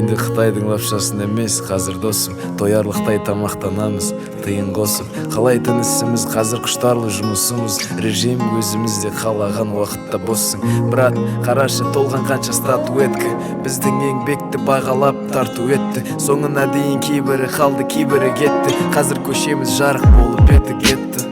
Енді Қытайдың лапшасын емес, қазір досым, тоярлықтай тамақтанамыз, тыйын қосып. Қалайтын ісіміз, қазір құштарлы жұмысымыз, режим өзімізде қалаған уақытта боссың. Брат, қарашы, толған қанша статуэтка, біздің еңбекті бағалап тарту етті. Соңына дейін кейбірі қалды, кейбірі кетті. Қазір көшеміз жарық болып кетті.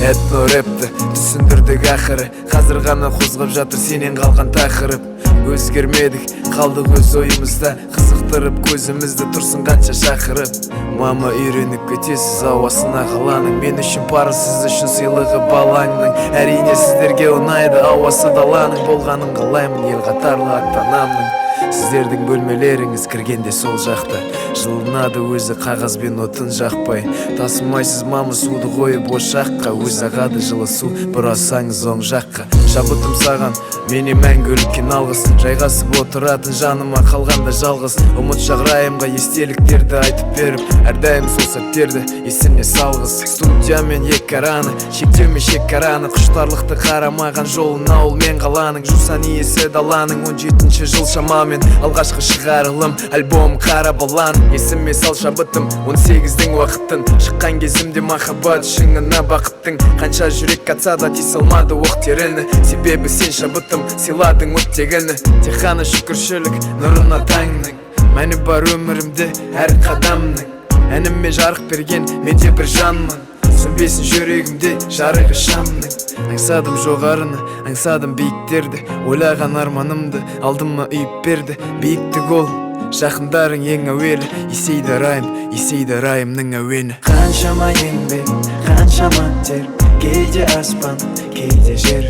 Этно рэпті түсіндірдік ақыры, қазір ғана қозғап жатыр сенен қалған тақырып. Өзгермедік, қалдық өз ойымызда, қызықтырып көзімізді тұрсын қанша шақырып. Мама, үйреніп кетесіз ауасына қаланың, мен үшін пары, сіз үшін сыйлығы балаңның. Әрине сіздерге ұнайды ауасы даланың, болғанын қалаймын ел қатарлы ата-анамның. Сіздердің бөлмелеріңіз кіргенде сол жақта, жылынады өзі қағазбен отын жақпай. Тасымайсыз мамы суды қойып ошаққа, өз ағады жылы су бұрасаңыз оң жаққа. Шабытым саған, мені мәңгіліккен алғыс, жайғасып отыратын жаныма қалғанда жалғыз. Ұмыт шағырайымға естеліктерді айтып беріп, әрдайым сол сәттерді есіме салғыз. Студиямен екараны, шектеумен шекараны, құштарлықты қарамаған жолын ауыл мен қаланың. Жусан иесі даланың 17-ші жыл шамамен, алғашқы шығарылым альбом қара балан. Есіме сал шабытым 18-дің уақытын, шыққан кезімде махаббат шыңына бақыттың. Қанша жүрек қатса да тез алмады оқ теріні, себебі сен шабытым сыйладың оттегіні. Тек қана шүкіршілік нұрына таңның, мәні бар өмірімде әр қадамның. Әніме жарық берген менде бір жанмын, сөнбесін жүрегімде жарығы шамның. Аңсадым жоғарыны, аңсадым биіктерді, ойлаған арманымды алдыма үйіп берді. Биіктік ол, жақындарың ең әуелі, есейді райымның әуені. Қаншама еңбек, қаншама тер, кейде аспан, кейде жер,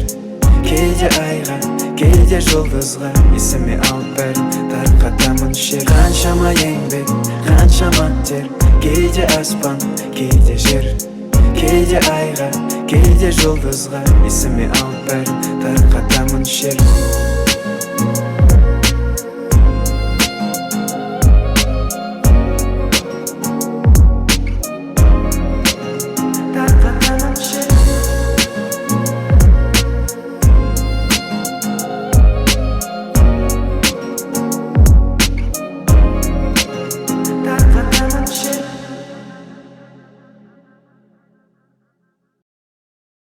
кейде айға, кейде жұлдызға, есіме алып бәрін тарқатамын шер. Қаншама еңбек, қаншама тер, кейде аспан, кейде жер, кейде айға, кейде жұлдызға, есіме алып бәрін тарқатамын шер.